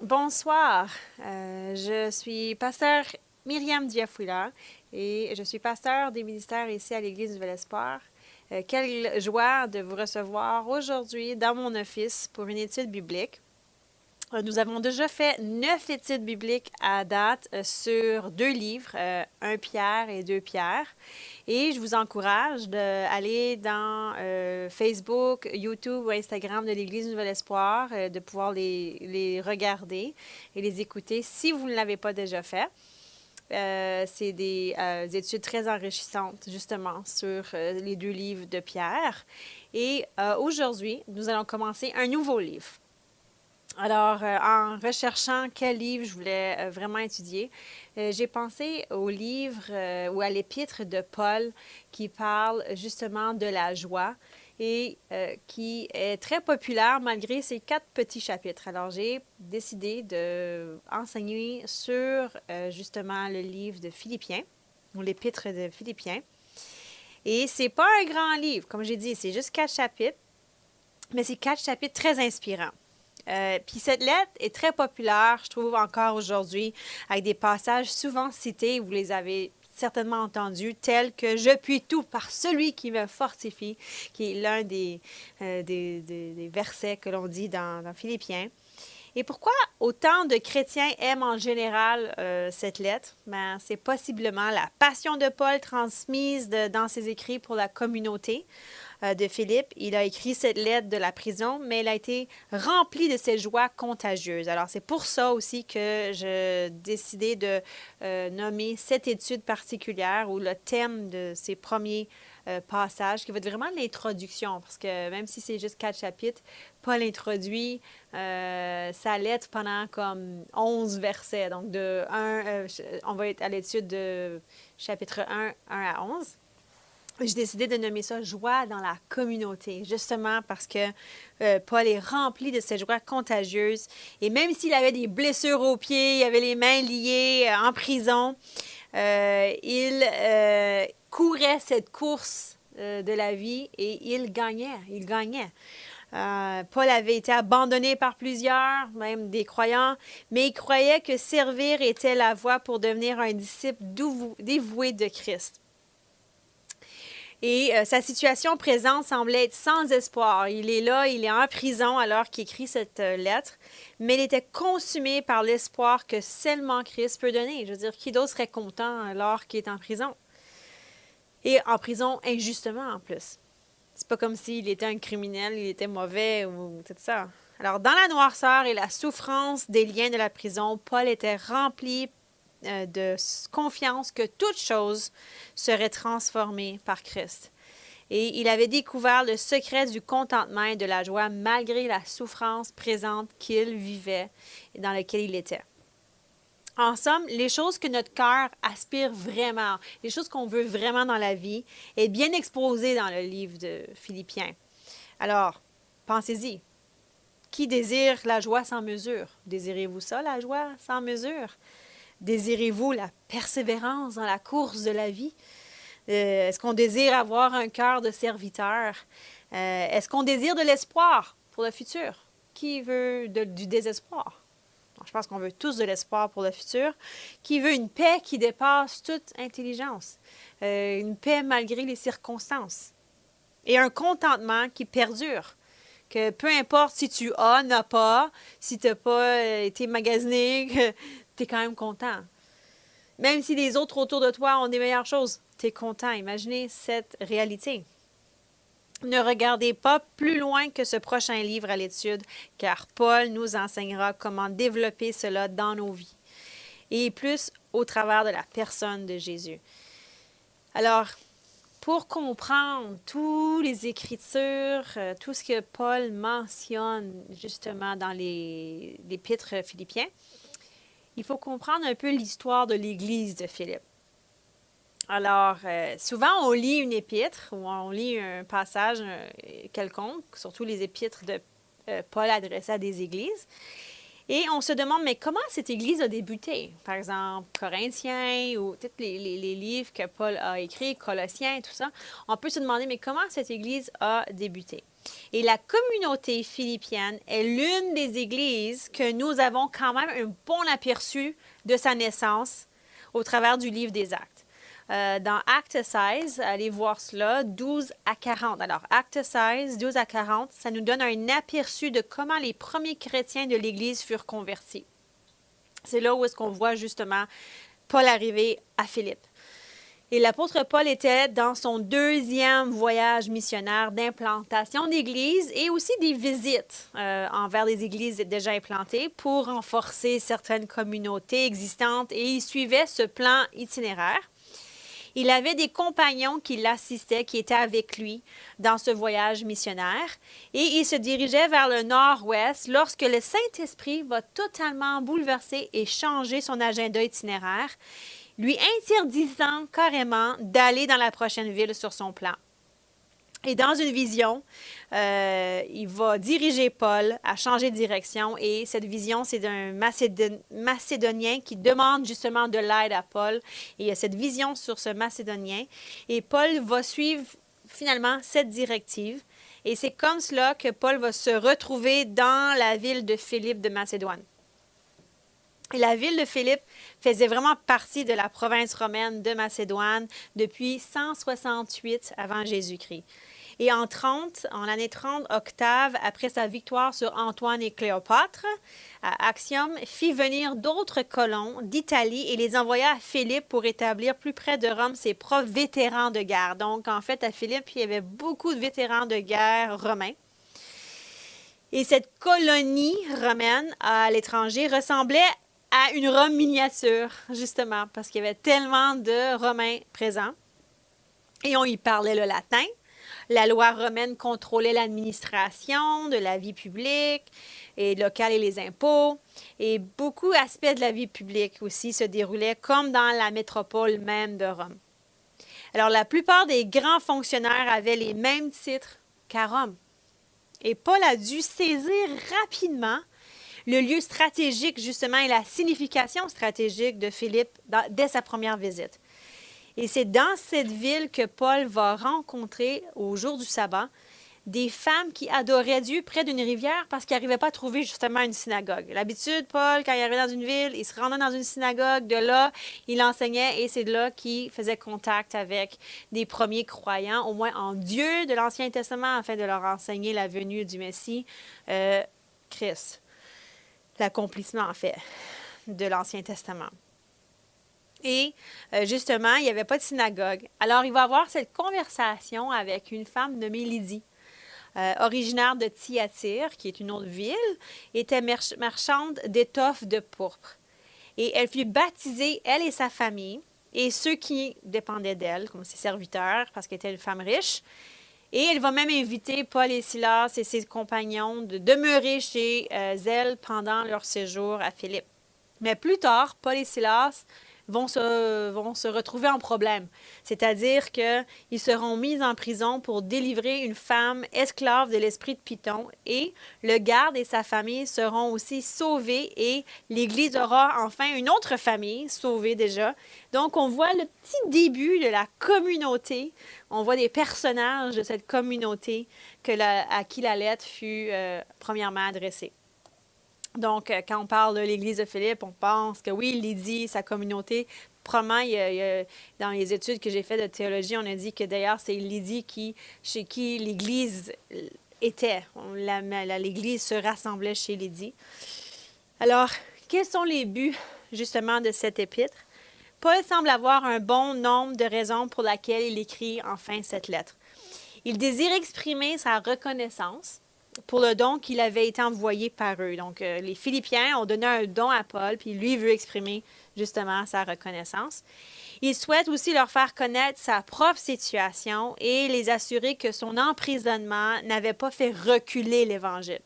Bonsoir, je suis pasteur Myriam Diafouila et je suis pasteur des ministères ici à l'Église Nouvel Espoir. Quelle joie de vous recevoir aujourd'hui dans mon office pour une étude biblique. Nous avons déjà fait 9 études bibliques à date sur 2 livres, 1 Pierre et 2 Pierre. Et je vous encourage d'aller dans Facebook, YouTube ou Instagram de l'Église Nouvel Espoir, de pouvoir les regarder et les écouter si vous ne l'avez pas déjà fait. C'est des études très enrichissantes, justement, sur les 2 livres de Pierre. Et aujourd'hui, nous allons commencer un nouveau livre. Alors, en recherchant quel livre je voulais vraiment étudier, j'ai pensé au livre ou à l'épître de Paul qui parle justement de la joie et qui est très populaire malgré ses 4 petits chapitres. Alors, j'ai décidé d'enseigner sur justement le livre de Philippiens, ou l'épître de Philippiens. Et c'est pas un grand livre, comme j'ai dit, c'est juste 4 chapitres, mais c'est 4 chapitres très inspirants. Puis cette lettre est très populaire, je trouve, encore aujourd'hui, avec des passages souvent cités, vous les avez certainement entendus, tels que « Je puis tout par celui qui me fortifie », qui est l'un des versets que l'on dit dans Philippiens. Et pourquoi autant de chrétiens aiment en général cette lettre? Ben, c'est possiblement la passion de Paul transmise dans ses écrits pour la communauté de Philippe. Il a écrit cette lettre de la prison, mais elle a été remplie de ses joies contagieuses. Alors, c'est pour ça aussi que j'ai décidé de nommer cette étude particulière ou le thème de ces premiers passages, qui va être vraiment l'introduction, parce que même si c'est juste 4 chapitres, Paul introduit sa lettre pendant comme 11 versets. Donc, on va être à l'étude de chapitre 1 à 11. J'ai décidé de nommer ça « Joie dans la communauté », justement parce que Paul est rempli de cette joie contagieuse. Et même s'il avait des blessures aux pieds, il avait les mains liées en prison, il courait cette course de la vie et il gagnait. Il gagnait. Paul avait été abandonné par plusieurs, même des croyants, mais il croyait que servir était la voie pour devenir un disciple dévoué de Christ. Et sa situation présente semblait être sans espoir. Il est là, il est en prison alors qu'il écrit cette lettre, mais il était consumé par l'espoir que seulement Christ peut donner. Je veux dire, qui d'autre serait content alors qu'il est en prison? Et en prison injustement en plus. C'est pas comme s'il était un criminel, il était mauvais ou tout ça. Alors, dans la noirceur et la souffrance des liens de la prison, Paul était rempli de confiance que toute chose serait transformée par Christ. Et il avait découvert le secret du contentement et de la joie malgré la souffrance présente qu'il vivait et dans laquelle il était. En somme, les choses que notre cœur aspire vraiment, les choses qu'on veut vraiment dans la vie, est bien exposées dans le livre de Philippiens. Alors, pensez-y. Qui désire la joie sans mesure? Désirez-vous ça, la joie sans mesure? Désirez-vous la persévérance dans la course de la vie? Est-ce qu'on désire avoir un cœur de serviteur? Est-ce qu'on désire de l'espoir pour le futur? Qui veut du désespoir? Je pense qu'on veut tous de l'espoir pour le futur. Qui veut une paix qui dépasse toute intelligence? Une paix malgré les circonstances. Et un contentement qui perdure. Que peu importe si tu as, n'as pas, si tu n'as pas été magasiné, tu es quand même content. Même si les autres autour de toi ont des meilleures choses, tu es content. Imaginez cette réalité. Ne regardez pas plus loin que ce prochain livre à l'étude, car Paul nous enseignera comment développer cela dans nos vies, et plus au travers de la personne de Jésus. Alors, pour comprendre toutes les Écritures, tout ce que Paul mentionne justement dans l'épître Philippiens, il faut comprendre un peu l'histoire de l'Église de Philippe. Alors, souvent, on lit une épître ou on lit un passage quelconque, surtout les épîtres de Paul adressées à des églises, et on se demande, mais comment cette église a débuté? Par exemple, Corinthiens ou tous les livres que Paul a écrits, Colossiens, tout ça. On peut se demander, mais comment cette église a débuté? Et la communauté philippienne est l'une des églises que nous avons quand même un bon aperçu de sa naissance au travers du livre des Actes. Dans Acte 16, allez voir cela, 12 à 40. Alors, Acte 16, 12 à 40, ça nous donne un aperçu de comment les premiers chrétiens de l'Église furent convertis. C'est là où est-ce qu'on voit justement Paul arriver à Philippe. Et l'apôtre Paul était dans son deuxième voyage missionnaire d'implantation d'églises et aussi des visites envers des églises déjà implantées pour renforcer certaines communautés existantes et il suivait ce plan itinéraire. Il avait des compagnons qui l'assistaient, qui étaient avec lui dans ce voyage missionnaire et il se dirigeait vers le nord-ouest lorsque le Saint-Esprit va totalement bouleverser et changer son agenda itinéraire, lui interdisant carrément d'aller dans la prochaine ville sur son plan. Et dans une vision, il va diriger Paul à changer de direction. Et cette vision, c'est d'un Macédonien qui demande justement de l'aide à Paul. Et il y a cette vision sur ce Macédonien. Et Paul va suivre finalement cette directive. Et c'est comme cela que Paul va se retrouver dans la ville de Philippe de Macédoine. Et la ville de Philippe faisait vraiment partie de la province romaine de Macédoine depuis 168 avant Jésus-Christ. Et en l'année 30, Octave, après sa victoire sur Antoine et Cléopâtre, à Actium, fit venir d'autres colons d'Italie et les envoya à Philippe pour établir plus près de Rome ses propres vétérans de guerre. Donc, en fait, à Philippe, il y avait beaucoup de vétérans de guerre romains. Et cette colonie romaine à l'étranger ressemblait à une Rome miniature, justement, parce qu'il y avait tellement de Romains présents. Et on y parlait le latin. La loi romaine contrôlait l'administration de la vie publique et locale et les impôts. Et beaucoup d'aspects de la vie publique aussi se déroulaient comme dans la métropole même de Rome. Alors, la plupart des grands fonctionnaires avaient les mêmes titres qu'à Rome. Et Paul a dû saisir rapidement le lieu stratégique, justement, et la signification stratégique de Philippe dès sa première visite. Et c'est dans cette ville que Paul va rencontrer, au jour du sabbat, des femmes qui adoraient Dieu près d'une rivière parce qu'ils n'arrivaient pas à trouver justement une synagogue. L'habitude, Paul, quand il arrivait dans une ville, il se rendait dans une synagogue. De là, il enseignait et c'est de là qu'il faisait contact avec des premiers croyants, au moins en Dieu de l'Ancien Testament, afin de leur enseigner la venue du Messie, Christ. L'accomplissement, en fait, de l'Ancien Testament. Et justement, il n'y avait pas de synagogue. Alors, il va avoir cette conversation avec une femme nommée Lydie, originaire de Thyatire, qui est une autre ville, était marchande d'étoffes de pourpre. Et elle fut baptisée, elle et sa famille, et ceux qui dépendaient d'elle, comme ses serviteurs, parce qu'elle était une femme riche. Et elle va même inviter Paul et Silas et ses compagnons de demeurer chez elle pendant leur séjour à Philippe. Mais plus tard, Paul et Silas vont se retrouver en problème. C'est-à-dire qu'ils seront mis en prison pour délivrer une femme esclave de l'esprit de Python et le garde et sa famille seront aussi sauvés et l'Église aura enfin une autre famille sauvée déjà. Donc, on voit le petit début de la communauté. On voit des personnages de cette communauté à qui la lettre fut premièrement adressée. Donc, quand on parle de l'Église de Philippe, on pense que oui, Lydie, sa communauté, probablement, dans les études que j'ai faites de théologie, on a dit que d'ailleurs, c'est Lydie chez qui l'Église était. L'Église se rassemblait chez Lydie. Alors, quels sont les buts, justement, de cet épître? Paul semble avoir un bon nombre de raisons pour lesquelles il écrit enfin cette lettre. Il désire exprimer sa reconnaissance pour le don qu'il avait été envoyé par eux. Donc, les Philippiens ont donné un don à Paul, puis lui veut exprimer justement sa reconnaissance. Il souhaite aussi leur faire connaître sa propre situation et les assurer que son emprisonnement n'avait pas fait reculer l'Évangile.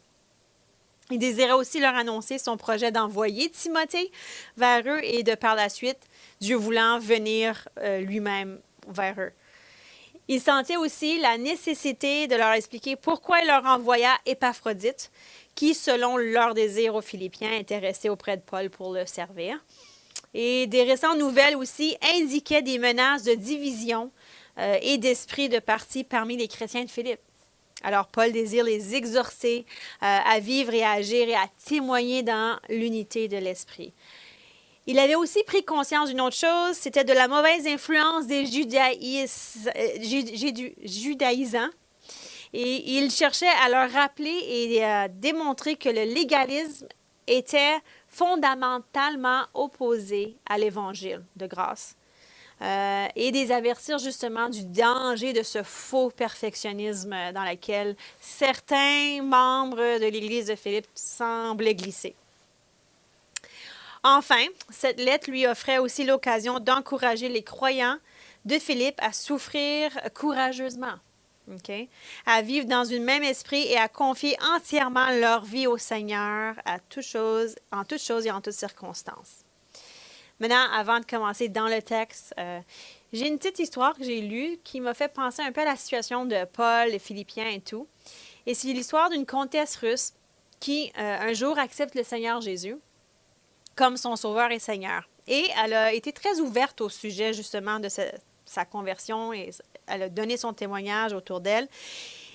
Il désirait aussi leur annoncer son projet d'envoyer Timothée vers eux et de par la suite, Dieu voulant venir lui-même vers eux. Il sentait aussi la nécessité de leur expliquer pourquoi il leur envoya Épaphrodite, qui, selon leur désir aux Philippiens, était resté auprès de Paul pour le servir. Et des récentes nouvelles aussi indiquaient des menaces de division et d'esprit de parti parmi les chrétiens de Philippe. Alors, Paul désire les exhorter à vivre et à agir et à témoigner dans l'unité de l'esprit. Il avait aussi pris conscience d'une autre chose, c'était de la mauvaise influence des judaïsants. Et il cherchait à leur rappeler et à démontrer que le légalisme était fondamentalement opposé à l'Évangile de grâce. Et des avertir justement du danger de ce faux perfectionnisme dans lequel certains membres de l'Église de Philippe semblaient glisser. Enfin, cette lettre lui offrait aussi l'occasion d'encourager les croyants de Philippe à souffrir courageusement, à vivre dans un même esprit et à confier entièrement leur vie au Seigneur en toutes choses et en toutes circonstances. Maintenant, avant de commencer dans le texte, j'ai une petite histoire que j'ai lue qui m'a fait penser un peu à la situation de Paul, les Philippiens et tout. Et c'est l'histoire d'une comtesse russe qui, un jour, accepte le Seigneur Jésus comme son sauveur et Seigneur. Et elle a été très ouverte au sujet, justement, de sa conversion et elle a donné son témoignage autour d'elle.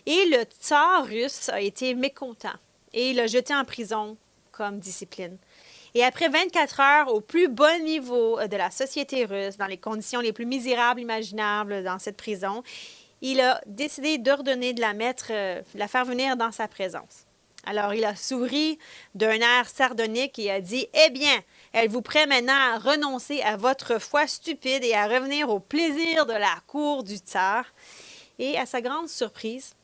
Et le tsar russe a été mécontent et il l'a jeté en prison comme discipline. Et après 24 heures, au plus bas niveau de la société russe, dans les conditions les plus misérables imaginables dans cette prison, il a décidé d'ordonner de la faire venir dans sa présence. Alors, il a souri d'un air sardonique et a dit « Eh bien, elle vous prie maintenant à renoncer à votre foi stupide et à revenir au plaisir de la cour du tsar. » Et à sa grande surprise,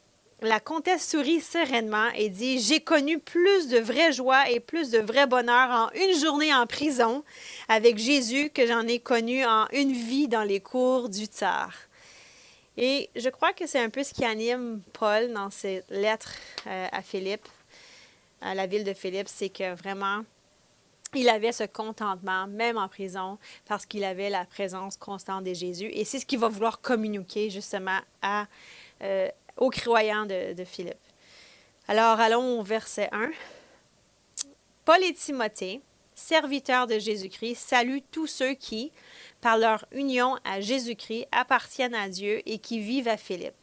la comtesse sourit sereinement et dit « J'ai connu plus de vraie joie et plus de vrai bonheur en une journée en prison avec Jésus que j'en ai connu en une vie dans les cours du tsar. » Et je crois que c'est un peu ce qui anime Paul dans ses lettres à Philippe, à la ville de Philippe, c'est que vraiment, il avait ce contentement, même en prison, parce qu'il avait la présence constante de Jésus. Et c'est ce qu'il va vouloir communiquer justement aux croyants de Philippe. Alors, allons au verset 1. Paul et Timothée, serviteurs de Jésus-Christ, saluent tous ceux qui, par leur union à Jésus-Christ, appartiennent à Dieu et qui vivent à Philippe,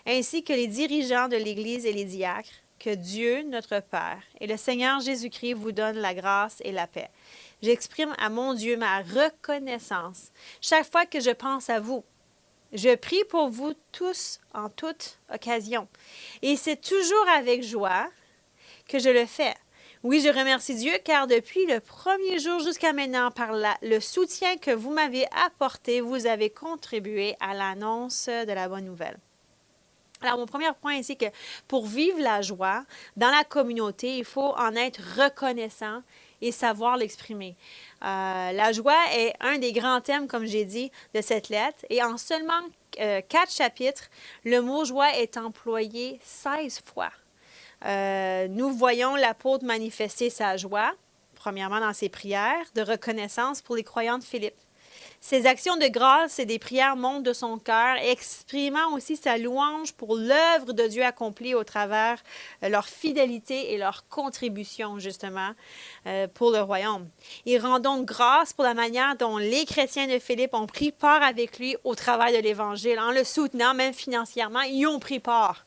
ainsi que les dirigeants de l'Église et les diacres. Que Dieu, notre Père, et le Seigneur Jésus-Christ vous donnent la grâce et la paix. J'exprime à mon Dieu ma reconnaissance chaque fois que je pense à vous. Je prie pour vous tous en toute occasion. Et c'est toujours avec joie que je le fais. Oui, je remercie Dieu car depuis le premier jour jusqu'à maintenant, par le soutien que vous m'avez apporté, vous avez contribué à l'annonce de la bonne nouvelle. Alors, mon premier point, c'est que pour vivre la joie dans la communauté, il faut en être reconnaissant et savoir l'exprimer. La joie est un des grands thèmes, comme j'ai dit, de cette lettre. Et en seulement 4 chapitres, le mot joie est employé 16 fois. Nous voyons l'apôtre manifester sa joie, premièrement dans ses prières de reconnaissance pour les croyants de Philippe. Ses actions de grâce et des prières montent de son cœur, exprimant aussi sa louange pour l'œuvre de Dieu accomplie au travers leur fidélité et leur contribution, justement, pour le royaume. Il rend donc grâce pour la manière dont les chrétiens de Philippe ont pris part avec lui au travail de l'Évangile. En le soutenant, même financièrement, ils ont pris part.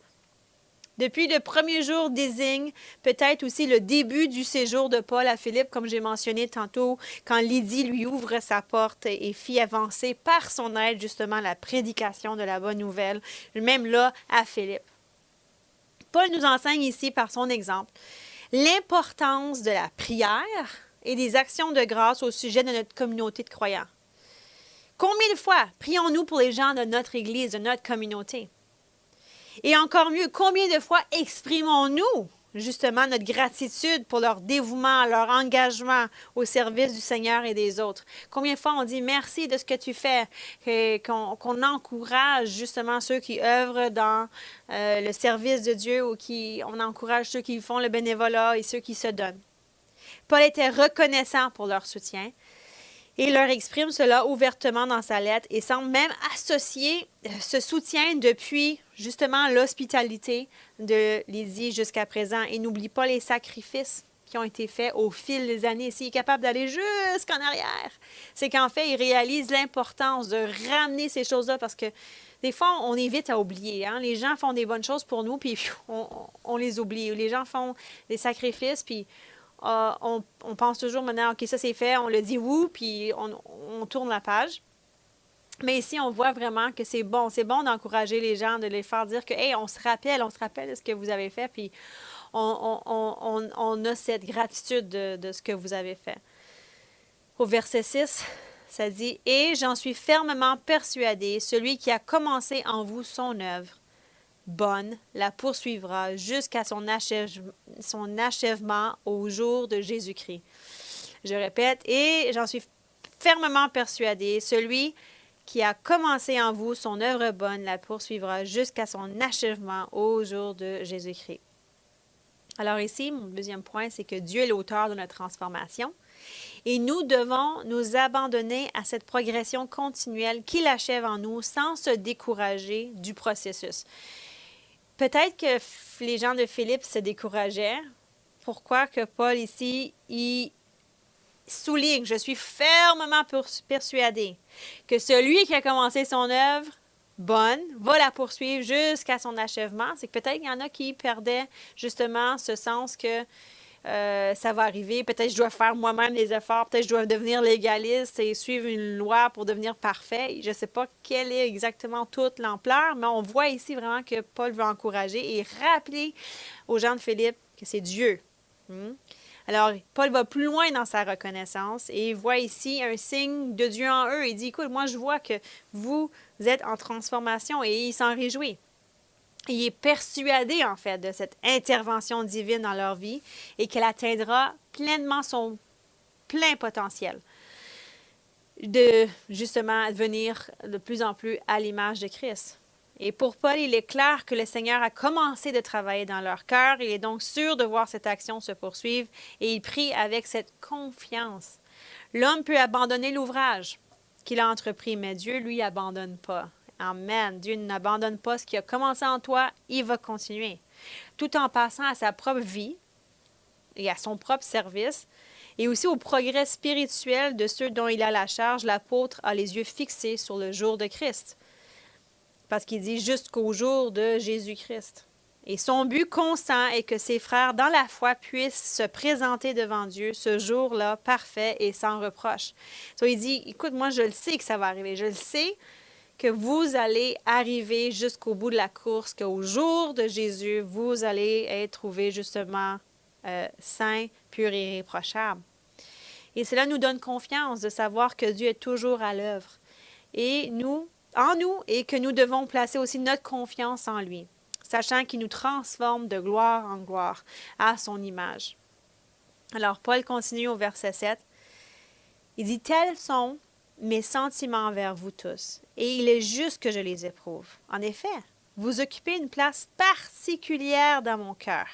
Depuis le premier jour désigne peut-être aussi le début du séjour de Paul à Philippe, comme j'ai mentionné tantôt, quand Lydie lui ouvre sa porte et fit avancer par son aide justement la prédication de la bonne nouvelle, même là à Philippe. Paul nous enseigne ici par son exemple l'importance de la prière et des actions de grâce au sujet de notre communauté de croyants. Combien de fois prions-nous pour les gens de notre Église, de notre communauté? Et encore mieux, combien de fois exprimons-nous justement notre gratitude pour leur dévouement, leur engagement au service du Seigneur et des autres? Combien de fois on dit merci de ce que tu fais, qu'on encourage justement ceux qui œuvrent dans le service de Dieu ou on encourage ceux qui font le bénévolat et ceux qui se donnent. Paul était reconnaissant pour leur soutien. Et il leur exprime cela ouvertement dans sa lettre et semble même associer ce soutien depuis justement l'hospitalité de Lydie jusqu'à présent. Et n'oublie pas les sacrifices qui ont été faits au fil des années. S'il est capable d'aller jusqu'en arrière, c'est qu'en fait, il réalise l'importance de ramener ces choses-là parce que des fois, on est vite à oublier. Hein? Les gens font des bonnes choses pour nous, puis on les oublie. Les gens font des sacrifices, puis on pense toujours maintenant, OK, ça c'est fait, on le dit oui, puis on tourne la page. Mais ici, on voit vraiment que c'est bon. C'est bon d'encourager les gens, de les faire dire que, hey, on se rappelle de ce que vous avez fait, puis on a cette gratitude de ce que vous avez fait. Au verset 6, ça dit, « Et j'en suis fermement persuadé, celui qui a commencé en vous son œuvre bonne la poursuivra jusqu'à son achèvement au jour de Jésus-Christ. » Je répète, « Et j'en suis fermement persuadé, celui qui a commencé en vous son œuvre bonne la poursuivra jusqu'à son achèvement au jour de Jésus-Christ. » Alors ici, mon deuxième point, c'est que Dieu est l'auteur de notre transformation et nous devons nous abandonner à cette progression continuelle qu'il achève en nous sans se décourager du processus. Peut-être que les gens de Philippe se décourageaient. Pourquoi que Paul ici, il souligne, je suis fermement persuadé que celui qui a commencé son œuvre bonne va la poursuivre jusqu'à son achèvement. C'est que peut-être qu'il y en a qui perdaient justement ce sens que ça va arriver. Peut-être que je dois faire moi-même les efforts. Peut-être que je dois devenir légaliste et suivre une loi pour devenir parfait. Je ne sais pas quelle est exactement toute l'ampleur, mais on voit ici vraiment que Paul veut encourager et rappeler aux gens de Philippe que c'est Dieu. Alors, Paul va plus loin dans sa reconnaissance et il voit ici un signe de Dieu en eux. Il dit, écoute, moi je vois que vous êtes en transformation et il s'en réjouit. Il est persuadé, en fait, de cette intervention divine dans leur vie et qu'elle atteindra pleinement son plein potentiel de, justement, devenir de plus en plus à l'image de Christ. Et pour Paul, il est clair que le Seigneur a commencé de travailler dans leur cœur. Il est donc sûr de voir cette action se poursuivre et il prie avec cette confiance. L'homme peut abandonner l'ouvrage qu'il a entrepris, mais Dieu, lui, abandonne pas. Amen. Dieu n'abandonne pas ce qui a commencé en toi, il va continuer. Tout en passant à sa propre vie et à son propre service, et aussi au progrès spirituel de ceux dont il a la charge, l'apôtre a les yeux fixés sur le jour de Christ. Parce qu'il dit jusqu'au jour de Jésus-Christ. Et son but constant est que ses frères dans la foi puissent se présenter devant Dieu ce jour-là parfait et sans reproche. Donc il dit, écoute, moi je le sais que ça va arriver, je le sais que vous allez arriver jusqu'au bout de la course, qu'au jour de Jésus, vous allez être trouvés justement saints, purs et irréprochables. Et cela nous donne confiance de savoir que Dieu est toujours à l'œuvre. Et en nous, et que nous devons placer aussi notre confiance en lui, sachant qu'il nous transforme de gloire en gloire à son image. Alors, Paul continue au verset 7. Il dit, « Tels sont mes sentiments envers vous tous, et il est juste que je les éprouve. En effet, vous occupez une place particulière dans mon cœur,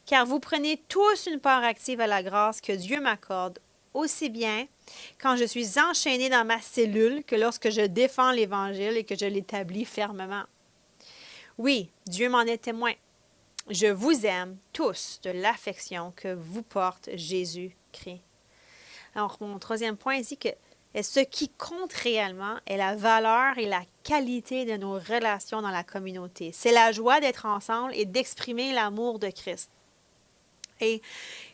car vous prenez tous une part active à la grâce que Dieu m'accorde, aussi bien quand je suis enchaîné dans ma cellule que lorsque je défends l'Évangile et que je l'établis fermement. Oui, Dieu m'en est témoin. Je vous aime tous de l'affection que vous porte Jésus-Christ. » Alors, mon troisième point ici, que ce qui compte réellement est la valeur et la qualité de nos relations dans la communauté. C'est la joie d'être ensemble et d'exprimer l'amour de Christ. Et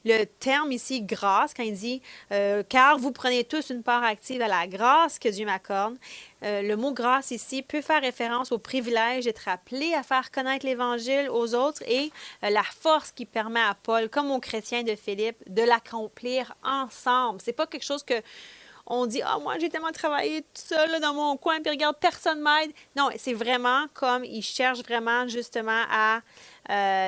le terme ici, grâce, quand il dit « car vous prenez tous une part active à la grâce que Dieu m'accorde », le mot « grâce » ici peut faire référence au privilège d'être appelé à faire connaître l'Évangile aux autres et la force qui permet à Paul, comme aux chrétiens de Philippe, de l'accomplir ensemble. C'est pas quelque chose que on dit « Ah, moi, j'ai tellement travaillé tout seul là, dans mon coin, puis regarde, personne m'aide. » Non, c'est vraiment comme il cherche vraiment justement à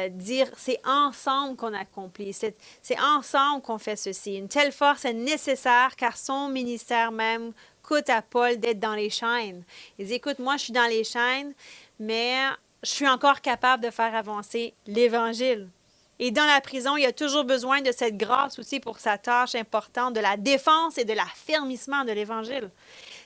dire « C'est ensemble qu'on accomplit, c'est ensemble qu'on fait ceci. » Une telle force est nécessaire car son ministère même coûte à Paul d'être dans les chaînes. Il dit « Écoute, moi, je suis dans les chaînes, mais je suis encore capable de faire avancer l'Évangile. » Et dans la prison, il y a toujours besoin de cette grâce aussi pour sa tâche importante de la défense et de l'affermissement de l'Évangile.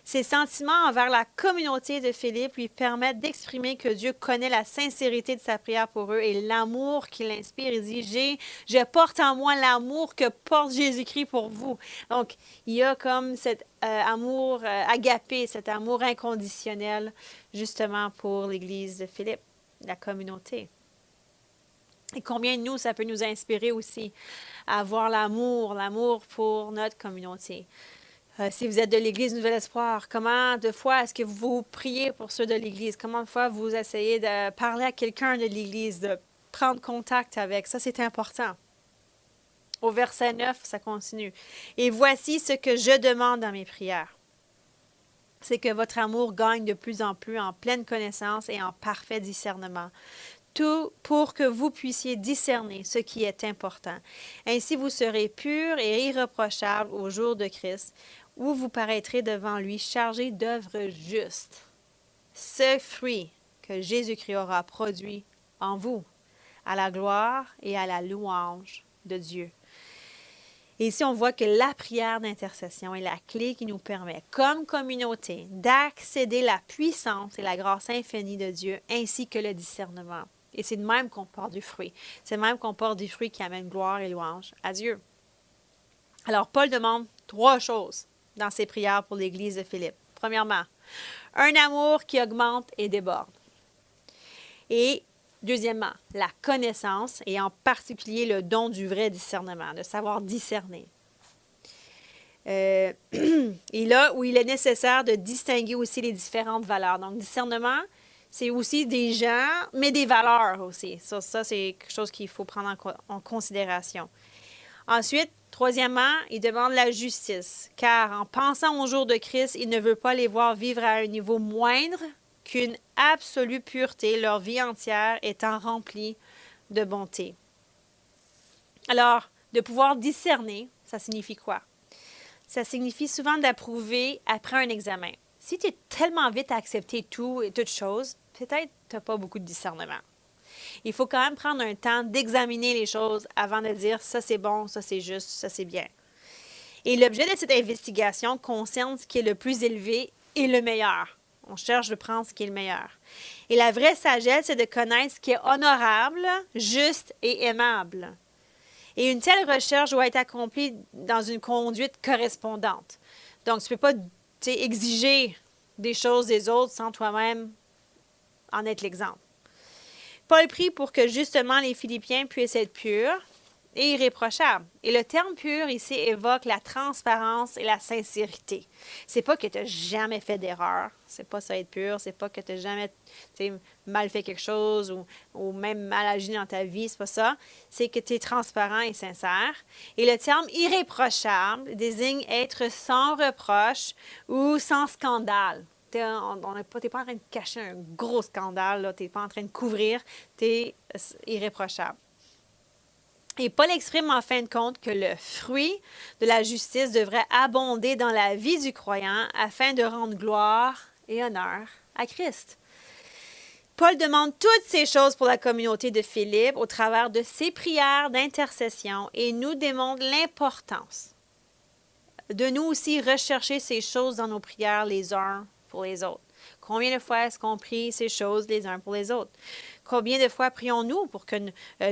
Ses sentiments envers la communauté de Philippe lui permettent d'exprimer que Dieu connaît la sincérité de sa prière pour eux et l'amour qu'il inspire. Il dit, je porte en moi l'amour que porte Jésus-Christ pour vous. Donc, il y a comme cet amour agapé, cet amour inconditionnel, justement pour l'Église de Philippe, la communauté. Et combien de nous, ça peut nous inspirer aussi à avoir l'amour pour notre communauté. Si vous êtes de l'Église Nouvel Espoir, comment de fois est-ce que vous priez pour ceux de l'Église? Comment de fois vous essayez de parler à quelqu'un de l'Église, de prendre contact avec? Ça, c'est important. Au verset 9, ça continue. Et voici ce que je demande dans mes prières. C'est que votre amour gagne de plus en plus en pleine connaissance et en parfait discernement. Tout pour que vous puissiez discerner ce qui est important. Ainsi, vous serez purs et irréprochables au jour de Christ, où vous paraîtrez devant lui chargé d'œuvres justes. Ce fruit que Jésus-Christ aura produit en vous, à la gloire et à la louange de Dieu. Et ici, on voit que la prière d'intercession est la clé qui nous permet, comme communauté, d'accéder à la puissance et la grâce infinie de Dieu, ainsi que le discernement. Et c'est de même qu'on porte du fruit. C'est de même qu'on porte du fruit qui amène gloire et louange à Dieu. Alors, Paul demande 3 choses dans ses prières pour l'Église de Philippe. Premièrement, un amour qui augmente et déborde. Et deuxièmement, la connaissance et en particulier le don du vrai discernement, de savoir discerner. Et là où il est nécessaire de distinguer aussi les différentes valeurs. Donc, discernement, c'est aussi des gens, mais des valeurs aussi. Ça c'est quelque chose qu'il faut prendre en considération. Ensuite, troisièmement, il demande la justice, car en pensant au jour de Christ, il ne veut pas les voir vivre à un niveau moindre qu'une absolue pureté, leur vie entière étant remplie de bonté. Alors, de pouvoir discerner, ça signifie quoi? Ça signifie souvent d'approuver après un examen. Si tu es tellement vite à accepter tout et toutes choses, peut-être tu n'as pas beaucoup de discernement. Il faut quand même prendre un temps d'examiner les choses avant de dire ça c'est bon, ça c'est juste, ça c'est bien. Et l'objet de cette investigation concerne ce qui est le plus élevé et le meilleur. On cherche de prendre ce qui est le meilleur. Et la vraie sagesse, c'est de connaître ce qui est honorable, juste et aimable. Et une telle recherche doit être accomplie dans une conduite correspondante. Donc, tu ne peux pas exiger des choses des autres sans toi-même en être l'exemple. Paul prie pour que justement les Philippiens puissent être purs et irréprochables. Et le terme pur ici évoque la transparence et la sincérité. C'est pas que tu n'as jamais fait d'erreur. C'est pas ça être pur. C'est pas que tu n'as jamais mal fait quelque chose ou même mal agi dans ta vie. C'est pas ça. C'est que tu es transparent et sincère. Et le terme irréprochable désigne être sans reproche ou sans scandale. Tu n'es pas en train de cacher un gros scandale. Tu n'es pas en train de couvrir. Tu es irréprochable. Et Paul exprime en fin de compte que le fruit de la justice devrait abonder dans la vie du croyant afin de rendre gloire et honneur à Christ. Paul demande toutes ces choses pour la communauté de Philippe au travers de ses prières d'intercession et nous démontre l'importance de nous aussi rechercher ces choses dans nos prières les uns pour les autres. Combien de fois est-ce qu'on prie ces choses les uns pour les autres? Combien de fois prions-nous pour que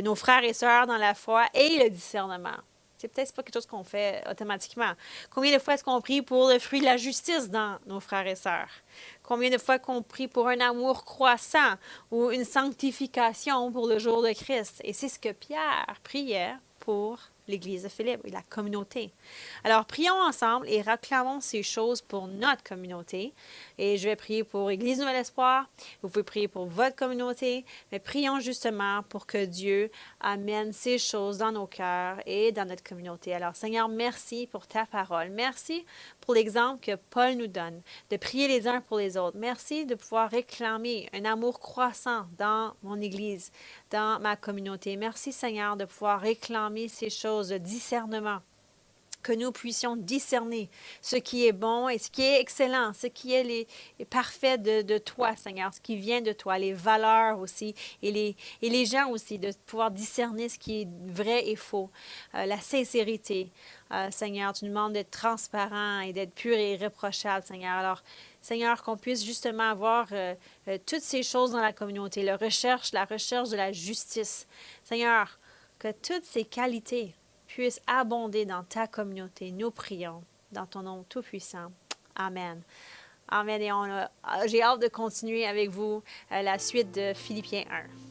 nos frères et sœurs dans la foi aient le discernement? C'est peut-être pas quelque chose qu'on fait automatiquement. Combien de fois est-ce qu'on prie pour le fruit de la justice dans nos frères et sœurs? Combien de fois qu'on prie pour un amour croissant ou une sanctification pour le jour de Christ? Et c'est ce que Pierre priait pour l'Église de Philippe et la communauté. Alors, prions ensemble et réclamons ces choses pour notre communauté. Et je vais prier pour l'Église Nouvel Espoir. Vous pouvez prier pour votre communauté, mais prions justement pour que Dieu amène ces choses dans nos cœurs et dans notre communauté. Alors, Seigneur, merci pour ta parole. Merci pour l'exemple que Paul nous donne, de prier les uns pour les autres. Merci de pouvoir réclamer un amour croissant dans mon Église, dans ma communauté. Merci, Seigneur, de pouvoir réclamer ces choses de discernement que nous puissions discerner ce qui est bon et ce qui est excellent, ce qui est parfait de toi, Seigneur, ce qui vient de toi, les valeurs aussi et les gens aussi, de pouvoir discerner ce qui est vrai et faux, la sincérité. Seigneur, tu nous demandes d'être transparent et d'être pur et irréprochable, Seigneur. Alors, Seigneur, qu'on puisse justement avoir toutes ces choses dans la communauté, la recherche de la justice. Seigneur, que toutes ces qualités puisse abonder dans ta communauté. Nous prions dans ton nom tout-puissant. Amen. Amen. Et j'ai hâte de continuer avec vous la suite de Philippiens 1.